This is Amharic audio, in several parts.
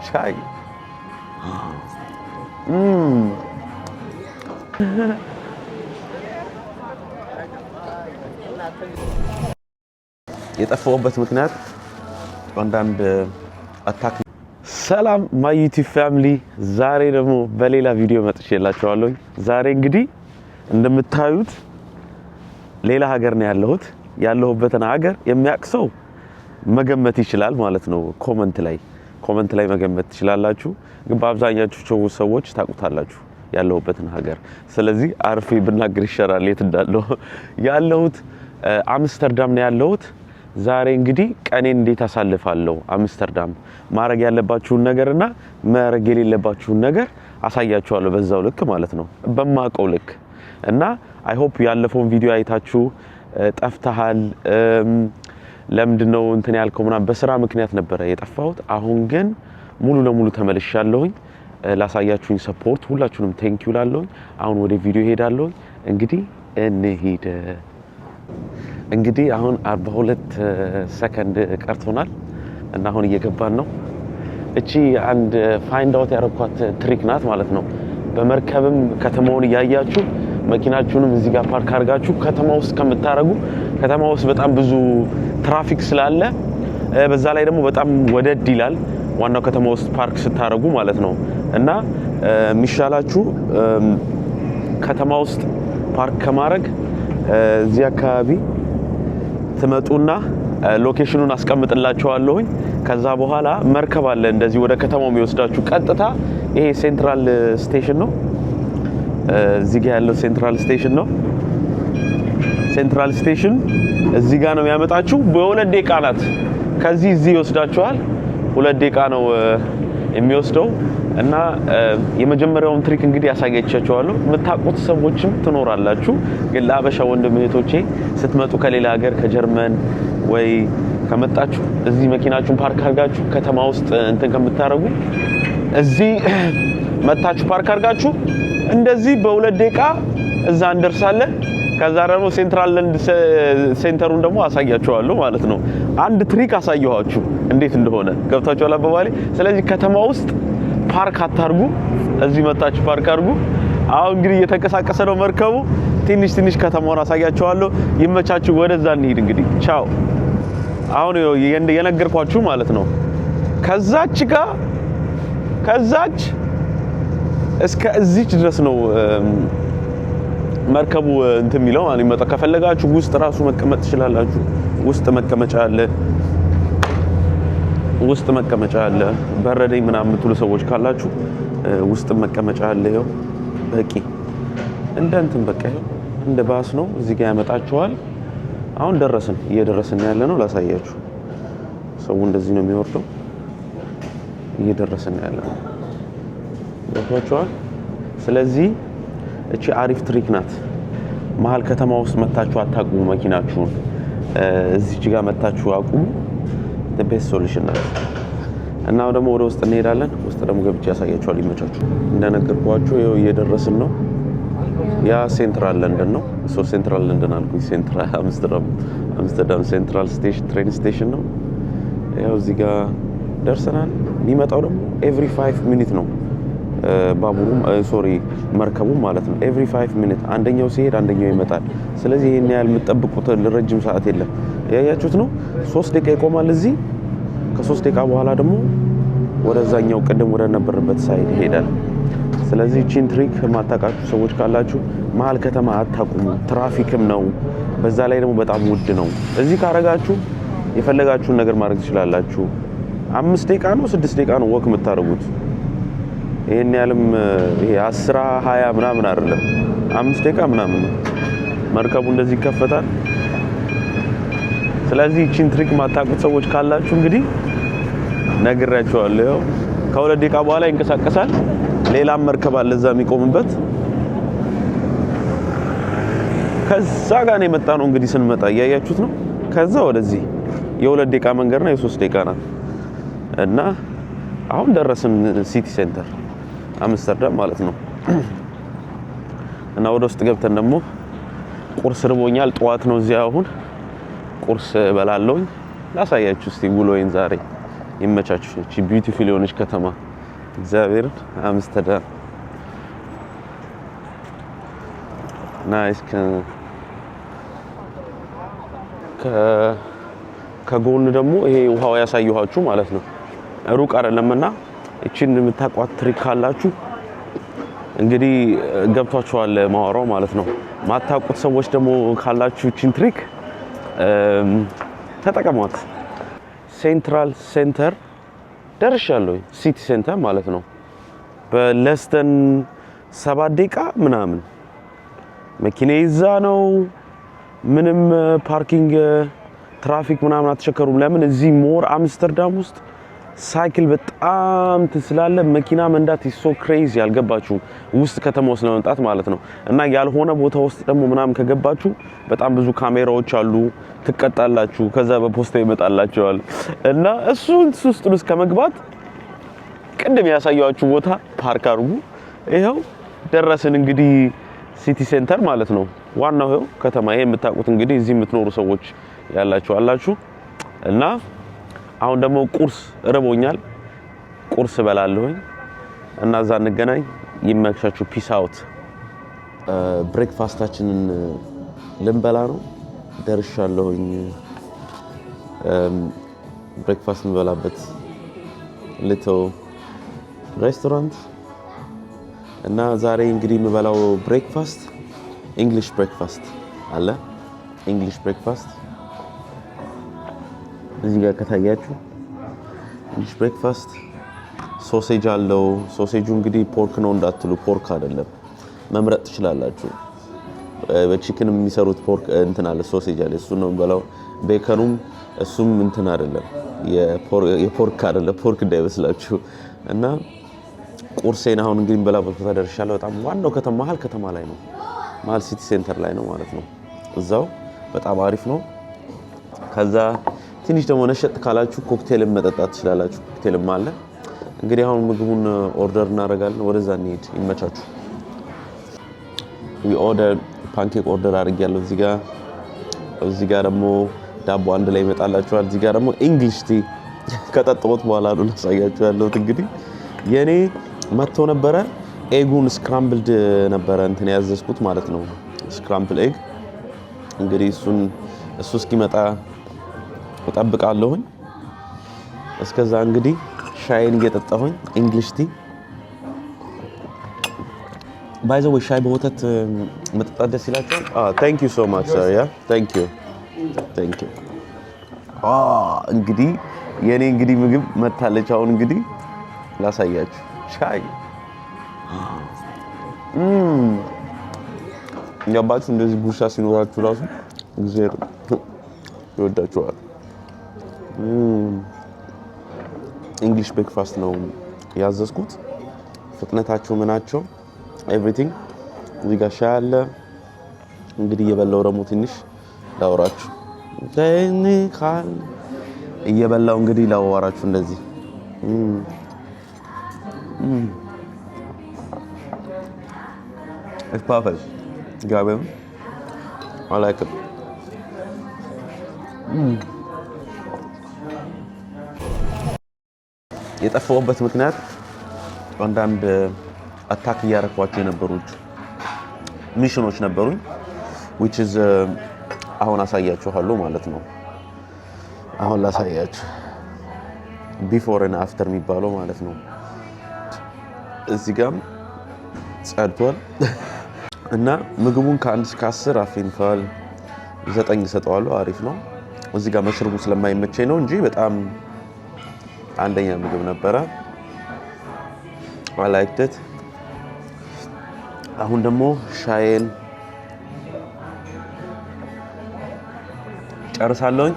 ሻይ የጠፋሁበት ምክንያት አንዳንድ አታክ። ሰላም ማይ ዩቲዩብ ፋሚሊ፣ ዛሬ ደግሞ በሌላ ቪዲዮ መጥቼላችኋለሁ። ዛሬ እንግዲህ እንደምታዩት ሌላ ሀገር ነው ያለሁበትን ሀገር የሚያውቅ ሰው መገመት ይችላል ማለት ነው። ኮመንት ላይ መገመት ትችላላችሁ፣ ግን በአብዛኛችሁ ሰዎች ታውቁታላችሁ ያለሁበትን ሀገር። ስለዚህ አርፌ ብናገር ይሻላል። የት እንዳለው ያለሁት አምስተርዳም ነው ያለሁት። ዛሬ እንግዲህ ቀኔን እንዴት አሳልፋለሁ አምስተርዳም ማድረግ ያለባችሁን ነገርና ማድረግ የሌለባችሁን ነገር አሳያችኋለሁ፣ በዛው ልክ ማለት ነው፣ በማውቀው ልክ እና አይ ሆፕ ያለፈውን ቪዲዮ አይታችሁ ጠፍተሃል ለምንድነው እንትን ያልከው ምናምን በስራ ምክንያት ነበረ የጠፋሁት። አሁን ግን ሙሉ ለሙሉ ተመልሻለሁኝ። ላሳያችሁኝ ሰፖርት ሁላችሁንም ቴንክ ዩ ላለሁኝ። አሁን ወደ ቪዲዮ ሄዳለሁ። እንግዲህ እንሂድ። እንግዲህ አሁን 42 ሰከንድ ቀርቶናል እና አሁን እየገባን ነው። እቺ አንድ ፋይንድ አውት ያረኳት ትሪክ ናት ማለት ነው። በመርከብም ከተማውን እያያችሁ መኪናችሁንም እዚህ ጋር ፓርክ አድርጋችሁ ከተማ ውስጥ ከምታረጉ፣ ከተማ ውስጥ በጣም ብዙ ትራፊክ ስላለ በዛ ላይ ደግሞ በጣም ወደድ ይላል ዋናው ከተማ ውስጥ ፓርክ ስታረጉ ማለት ነው። እና የሚሻላችሁ ከተማ ውስጥ ፓርክ ከማድረግ እዚህ አካባቢ ትመጡና ሎኬሽኑን አስቀምጥላችኋለሁኝ። ከዛ በኋላ መርከብ አለ እንደዚህ ወደ ከተማው የሚወስዳችሁ ቀጥታ። ይሄ ሴንትራል ስቴሽን ነው። እዚህ ጋር ያለው ሴንትራል ስቴሽን ነው። ሴንትራል ስቴሽን እዚህ ጋር ነው የሚያመጣችሁ። በሁለት ደቂቃ ናት። ከዚህ እዚህ ይወስዳችኋል። 2 ደቂቃ ነው የሚወስደው። እና የመጀመሪያውን ትሪክ እንግዲህ ያሳያችኋለሁ። የምታውቁት ሰዎችም ትኖራላችሁ፣ ግን ለአበሻ ወንድም እህቶቼ ስትመጡ ከሌላ ሀገር ከጀርመን ወይ ከመጣችሁ እዚህ መኪናችሁን ፓርክ አድርጋችሁ ከተማ ውስጥ እንትን ከምታረጉ እዚህ መታችሁ ፓርክ አድርጋችሁ እንደዚህ በ2 ደቂቃ እዛ እንደርሳለን። ከዛ ደግሞ ሴንትራል ሴንተሩን ደግሞ አሳያችኋለሁ ማለት ነው። አንድ ትሪክ አሳየኋችሁ እንዴት እንደሆነ ገብታችኋል አባባሌ። ስለዚህ ከተማ ውስጥ ፓርክ አታርጉ፣ እዚህ መጣችሁ ፓርክ አድርጉ። አሁን እንግዲህ እየተንቀሳቀሰ ነው መርከቡ። ትንሽ ከተማውን አሳያችኋለሁ። ይመቻችሁ። ወደዛ እንሂድ እንግዲህ። ቻው። አሁን የነገርኳችሁ ማለት ነው ከዛች እስከ እዚች ድረስ ነው መርከቡ እንትን የሚለው ማለት ነው። ከፈለጋችሁ ውስጥ ራሱ መቀመጥ ትችላላችሁ። ውስጥ መቀመጫ አለ። በረደኝ ምናምን የምትሉ ሰዎች ካላችሁ ውስጥ መቀመጫ አለ። ይኸው በቂ እንትን በቃ ይኸው እንደ ባስ ነው። እዚህ ጋር ያመጣችኋል። አሁን እየደረስን ያለ ነው። ላሳያችሁ። ሰው እንደዚህ ነው የሚወርደው። እየደረስን ያለ ነው። ወጥቷችኋል። ስለዚህ እቺ አሪፍ ትሪክ ናት። መሀል ከተማ ውስጥ መታችሁ አታቁሙ መኪናችሁን። እዚች ጋር መታችሁ አቁሙ። the best solution ናት። እና ደግሞ ወደ ውስጥ እንሄዳለን። ውስጥ ደግሞ ገብቼ ያሳያችኋል። ይመቻችሁ። እንደነገርኳችሁ ይኸው እየደረስን ነው። ያ ሴንትራል ለንደን ነው። ሴንትራል ለንደን አልኩኝ። ሴንትራል አምስተርዳም ሴንትራል ስቴሽን ትሬን ስቴሽን ነው። ያው እዚህ ጋር ደርሰናል። የሚመጣው ደግሞ ኤቭሪ 5 ሚኒት ነው መርከቡ ማለት ነው። ኤቭሪ 5 ሚኒት አንደኛው ሲሄድ አንደኛው ይመጣል። ስለዚህ ይሄን ያህል የምትጠብቁት ለረጅም ሰዓት የለም። ያያችሁት ነው። 3 ደቂቃ ይቆማል እዚህ። ከ3 ደቂቃ በኋላ ደግሞ ወደዛኛው ቅድም ወደ ነበረበት ሳይድ ይሄዳል። ስለዚህ እቺን ትሪክ ማታውቃችሁ ሰዎች ካላችሁ መሀል ከተማ አታቁሙ። ትራፊክም ነው፣ በዛ ላይ ደግሞ በጣም ውድ ነው። እዚህ ካረጋችሁ የፈለጋችሁን ነገር ማድረግ ትችላላችሁ። 5 ደቂቃ ነው 6 ደቂቃ ነው ወክ የምታደርጉት። ይሄን ያለም ይሄ 10 20 ምናምን አይደለም፣ 5 ደቂቃ ምናምን ነው። መርከቡ እንደዚህ ይከፈታል። ስለዚህ እቺን ትሪክ ማታውቁት ሰዎች ካላችሁ እንግዲህ ነግራችኋለሁ። ከ2 ደቂቃ በኋላ ይንቀሳቀሳል። ሌላም መርከብ አለ እዛ የሚቆምበት። ከዛ ጋር ነው የመጣ ነው እንግዲህ ስንመጣ እያያችሁት ነው። ከዛ ወደዚህ የ2 ደቂቃ መንገድ ነው፣ የ3 ደቂቃ ናት። እና አሁን ደረስን ሲቲ ሴንተር አምስተርዳም ማለት ነው። እና ወደ ውስጥ ገብተን ደግሞ ቁርስ ርቦኛል። ጠዋት ነው እዚህ። አሁን ቁርስ በላለሁኝ። ላሳያችሁ እስቲ ውሎዬን ዛሬ ይመቻችሁ። እቺ ቢዩቲፉል የሆነች ከተማ እግዚአብሔር አምስተርዳም ናይስ ከጎን ደግሞ ይሄ ውሃው ያሳየኋችሁ ማለት ነው። ሩቅ አይደለምና እቺን የምታቋት ትሪክ ካላችሁ እንግዲህ ገብቷችኋል ማወራው ማለት ነው። ማታውቁት ሰዎች ደግሞ ካላችሁ እቺን ትሪክ ተጠቀሟት። ሴንትራል ሴንተር ደርሻለሁ። ሲቲ ሴንተር ማለት ነው። በለስተን 7 ደቂቃ ምናምን መኪና ይዛ ነው። ምንም ፓርኪንግ ትራፊክ ምናምን አትቸከሩም። ለምን እዚህ ሞር አምስተርዳም ውስጥ ሳይክል በጣም ትስላለ። መኪና መንዳት is so crazy ያልገባችሁ ውስጥ ከተማው ስለመምጣት ማለት ነው። እና ያልሆነ ቦታ ውስጥ ደግሞ ምናምን ከገባችሁ በጣም ብዙ ካሜራዎች አሉ፣ ትቀጣላችሁ፣ ከዛ በፖስታ ይመጣላችኋል። እና እሱን ውስጥ ከመግባት ቅድም ያሳያችሁ ቦታ ፓርክ አድርጉ። ይሄው ደረስን እንግዲህ ሲቲ ሴንተር ማለት ነው። ዋናው ይሄው ከተማ ይሄ የምታውቁት እንግዲህ እዚህ የምትኖሩ ሰዎች ያላችሁ አላችሁ። እና አሁን ደግሞ ቁርስ ርቦኛል፣ ቁርስ በላለሁኝ እና እዛ እንገናኝ። ይመቻችሁ። ፒስ አውት። ብሬክፋስታችንን ልንበላ ነው። ደርሻለሁኝ። ብሬክፋስት እንበላበት ሊትል ሬስቶራንት እና ዛሬ እንግዲህ የምበላው ብሬክፋስት እንግሊሽ ብሬክፋስት አለ። እንግሊሽ ብሬክፋስት እዚህ ጋር ከታያችሁ እንግሊሽ ብሬክፋስት ሶሴጅ አለው። ሶሴጁ እንግዲህ ፖርክ ነው እንዳትሉ፣ ፖርክ አይደለም፣ መምረጥ ትችላላችሁ። በቺክን የሚሰሩት ፖርክ እንትን አለ፣ ሶሴጅ አለ። እሱ ነው የምበላው። ቤከኑም እሱም እንትን አይደለም፣ የፖርክ አይደለም፣ ፖርክ እንዳይመስላችሁ። እና ቁርሴን አሁን እንግዲህ እንበላበት ቦታ ደርሻለሁ። በጣም ዋናው ከተማ መሀል ከተማ ላይ ነው፣ መሀል ሲቲ ሴንተር ላይ ነው ማለት ነው። እዛው በጣም አሪፍ ነው። ከዛ ትንሽ ደግሞ ነሸጥ ካላችሁ ኮክቴል መጠጣት ትችላላችሁ። ኮክቴልም አለ። እንግዲህ አሁን ምግቡን ኦርደር እናደርጋለን። ወደዛ እንሄድ። ይመቻችሁ። ኦርደር ፓንኬክ ኦርደር አድርጌያለሁ። እዚህ ጋር ደግሞ ዳቦ አንድ ላይ ይመጣላችኋል። እዚህ ጋር ደግሞ እንግሊሽ ቲ ከጠጣሁት በኋላ ነው ላሳያችሁ ያለሁት። እንግዲህ የኔ መጥቶ ነበረ። ኤጉን ስክራምብልድ ነበረ እንትን ያዘዝኩት ማለት ነው። ስክራምብል ኤግ እንግዲህ እሱ እስኪመጣ እጠብቃለሁኝ። እስከዛ እንግዲህ ሻይን እየጠጣሁኝ እንግሊሽ ቲ ባይ ዘ ወይ ሻይ በወተት መጠጣት ደስ ይላችኋል? ታንክ ዩ ሶ ማች ሰር። ያ ታንክ ዩ እንግዲህ የኔ እንግዲህ ምግብ መታለች። አሁን እንግዲህ ላሳያችሁ ሻይ ያባችሁ እንደዚህ ጉርሻ ሲኖራችሁ ራሱ እግዚአብሔር ይወዳችኋል። እንግሊሽ ብሬክፋስት ነው ያዘዝኩት። ፍጥነታቸው ምናቸው ኤቭሪቲንግ እዚህ ጋር ሻይ አለ። እንግዲህ እየበላው ደግሞ ትንሽ ላወራችሁ እየበላው እንግዲህ ላወራችሁ እንደዚህ It's perfect. Gabe, I like it. የጠፋሁበት ምክንያት አንዳንድ አታክ እያረኳቸው የነበሩት ሚሽኖች ነበሩኝ which is አሁን አሳያችኋለሁ ማለት ነው። አሁን ላሳያችሁ ቢፎር እና አፍተር የሚባለው ማለት ነው። እዚህ ጋር ጸድቷል እና ምግቡን ከ1 እስከ 10 አፍንቷል። 9 ሰጠዋለሁ። አሪፍ ነው። እዚህ ጋር መሽሩሙ ስለማይመቸኝ ነው እንጂ በጣም አንደኛ ምግብ ነበረ። I liked it። አሁን ደግሞ ሻይን ጨርሳለሁኝ።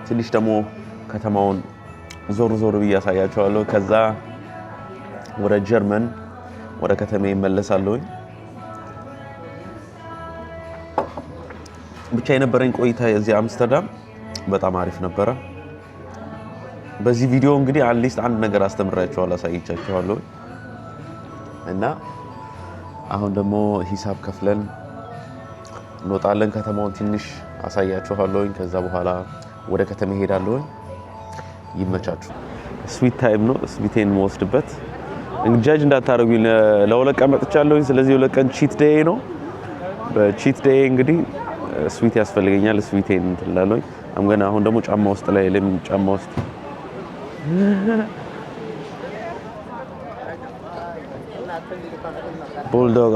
ትንሽ ደግሞ ከተማውን ዞር ብዬ አሳያችኋለሁ። ከዛ ወደ ጀርመን ወደ ከተማዬ እመለሳለሁኝ። ብቻ የነበረኝ ቆይታ የዚህ አምስተርዳም በጣም አሪፍ ነበረ። በዚህ ቪዲዮ እንግዲህ አትሊስት አንድ ነገር አስተምራችኋለሁ፣ አሳይቻችኋለሁ። እና አሁን ደግሞ ሂሳብ ከፍለን እንወጣለን። ከተማውን ትንሽ አሳያችኋለሁ። ከዛ በኋላ ወደ ከተማ ሄዳለሁ። ይመቻችሁ። ስዊት ታይም ነው። ስዊቴን መወስድበት እንጃጅ እንዳታረጉኝ ለሁለት ቀን መጥቻለሁኝ። ስለዚህ ሁለት ቀን ቺት ዴይ ነው። በቺት ዴይ እንግዲህ ስዊት ያስፈልገኛል። ስዊቴን እንትላለሁኝ። አምገና አሁን ደግሞ ጫማ ውስጥ ላይ ለምን ጫማ ውስጥ ቡልዶግ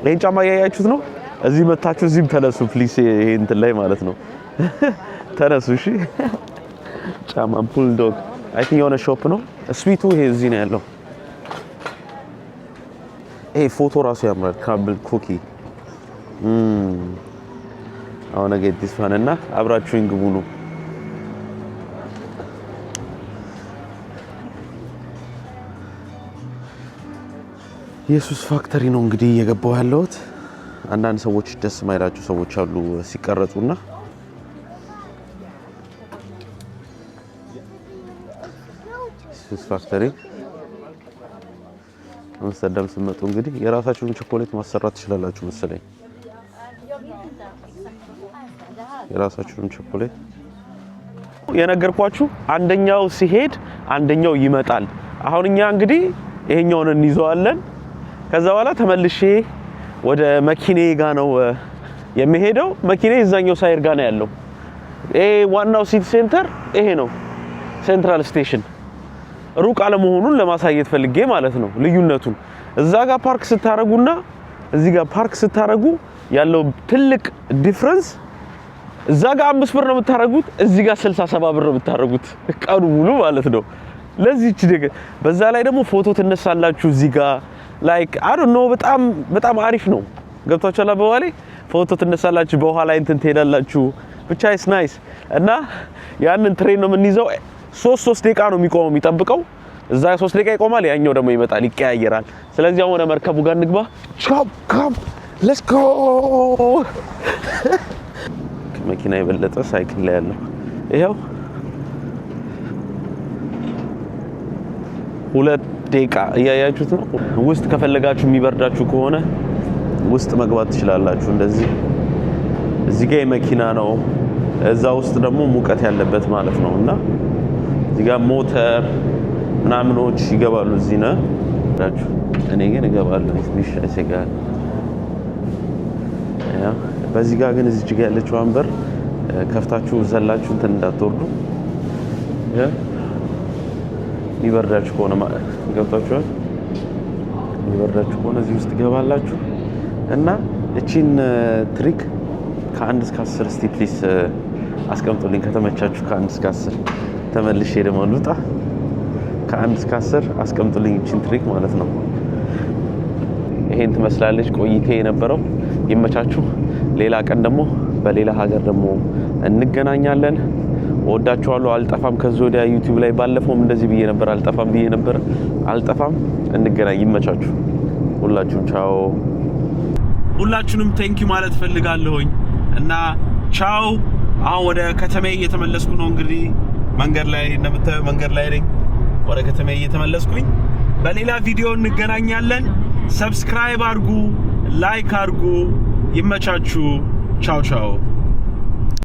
ይሄን ጫማ ያያችሁት ነው። እዚህ መታችሁ እዚህም ተነሱ ፕሊስ። ይሄ እንትን ላይ ማለት ነው ተነሱ። እሺ ጫማ ቡልዶግ አይ ቲንክ የሆነ ሾፕ ነው። ስዊቱ ይሄ እዚህ ነው ያለው። ይሄ ፎቶ ራሱ ያምራል። ክራምብል ኩኪ አሁን ነገ ዲስፋንና አብራችሁኝ ግቡ ነው። ኢየሱስ ፋክተሪ ነው እንግዲህ እየገባው ያለሁት። አንዳንድ ሰዎች ደስ ማይላቸው ሰዎች አሉ ሲቀረጹና ኢየሱስ ፋክተሪ አምስተርዳም ስመጡ እንግዲህ የራሳችሁን ቸኮሌት ማሰራት ትችላላችሁ መሰለኝ። የራሳችሁን ቸኮሌት የነገርኳችሁ አንደኛው ሲሄድ አንደኛው ይመጣል። አሁን እኛ እንግዲህ ይሄኛውን እንይዘዋለን። ከዛ በኋላ ተመልሼ ወደ መኪኔ ጋር ነው የሚሄደው። መኪኔ እዛኛው ሳይር ጋር ነው ያለው። ይሄ ዋናው ሲቲ ሴንተር ይሄ ነው፣ ሴንትራል ስቴሽን። ሩቅ አለመሆኑን ለማሳየት ፈልጌ ማለት ነው ልዩነቱን። እዛ ጋር ፓርክ ስታረጉና እዚህ ጋር ፓርክ ስታረጉ ያለው ትልቅ ዲፈረንስ እዛ ጋር 5 ብር ነው የምታረጉት፣ እዚህ ጋር 67 ብር ነው የምታረጉት ቀኑ ሙሉ ማለት ነው። ለዚህች ነገር በዛ ላይ ደግሞ ፎቶ ትነሳላችሁ እዚህ ጋር ላይክ አይ ዶንት ኖ በጣም አሪፍ ነው። ገብታችኋል? በኋላ ፎቶ ትነሳላችሁ፣ በኋላ እንትን ትሄዳላችሁ። ብቻ ኢስ ናይስ እና ያንን ትሬን ነው የምንይዘው። 3 ደቂቃ ነው የሚቆመው የሚጠብቀው። እዛ 3 ደቂቃ ይቆማል፣ ያኛው ደግሞ ይመጣል፣ ይቀያየራል። ስለዚህ አሁን ወደ መርከቡ ጋር እንግባ። ካም ሌትስ ጎ። መኪና የበለጠ ሳይክል ላይ ያለው ይሄው 2 ደቂቃ እያያችሁት ነው። ውስጥ ከፈለጋችሁ የሚበርዳችሁ ከሆነ ውስጥ መግባት ትችላላችሁ። እንደዚህ እዚህ ጋር መኪና ነው፣ እዛ ውስጥ ደግሞ ሙቀት ያለበት ማለት ነው። እና እዚህ ጋር ሞተር ምናምኖች ይገባሉ እዚህ ነው ታችሁ። እኔ ግን እገባለሁ ትንሽ አይሰጋል። ያ በዚህ ጋር ግን እዚህ ጋር ያለችው አንበር ከፍታችሁ ዘላችሁ እንትን እንዳትወርዱ። ያ ይበርዳችሁ ከሆነ ገብታችኋል። ይበርዳችሁ ከሆነ እዚህ ውስጥ ገባላችሁ እና እቺን ትሪክ ከ1 እስከ 10 እስቲ ፕሊስ አስቀምጡልኝ ከተመቻችሁ። ከ1 እስከ 10 ተመልሼ ደግሞ ልውጣ። ከ1 እስከ 10 አስቀምጡልኝ እቺን ትሪክ ማለት ነው። ይሄን ትመስላለች ቆይቴ የነበረው። ይመቻችሁ። ሌላ ቀን ደግሞ በሌላ ሀገር ደግሞ እንገናኛለን። ወዳችኋለሁ። አልጠፋም። ከዚህ ወዲያ ዩቲዩብ ላይ ባለፈውም እንደዚህ ብዬ ነበር፣ አልጠፋም ብዬ ነበር። አልጠፋም። እንገናኝ። ይመቻችሁ። ሁላችሁም ቻው። ሁላችሁንም ቴንኪ ማለት ፈልጋለሁኝ እና ቻው። አሁን ወደ ከተማዬ እየተመለስኩ ነው። እንግዲህ መንገድ ላይ እንደምታዩ መንገድ ላይ ነኝ። ወደ ከተማዬ እየተመለስኩኝ። በሌላ ቪዲዮ እንገናኛለን። ሰብስክራይብ አድርጉ፣ ላይክ አድርጉ። ይመቻችሁ። ቻው ቻው።